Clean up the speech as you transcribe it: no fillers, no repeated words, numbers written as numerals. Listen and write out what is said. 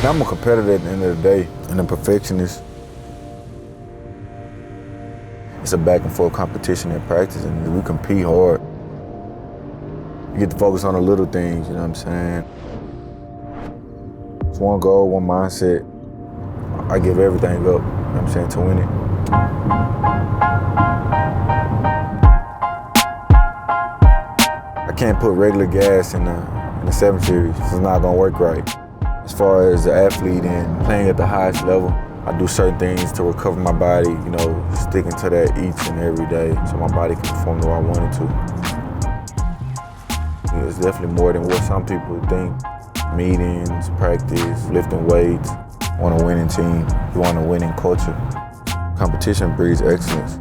Now, I'm a competitor at the end of the day and a perfectionist. It's a back and forth competition in practice, and we compete hard. You get to focus on the little things, you know what I'm saying? It's one goal, one mindset. I give everything up, you know what I'm saying, to win it. I can't put regular gas in the 7 Series. It's not gonna work right. As far as the athlete and playing at the highest level, I do certain things to recover my body, you know, sticking to that each and every day so my body can perform the way I want it to. It's definitely more than what some people think. Meetings, practice, lifting weights. On a winning team, you want a winning culture. Competition breeds excellence.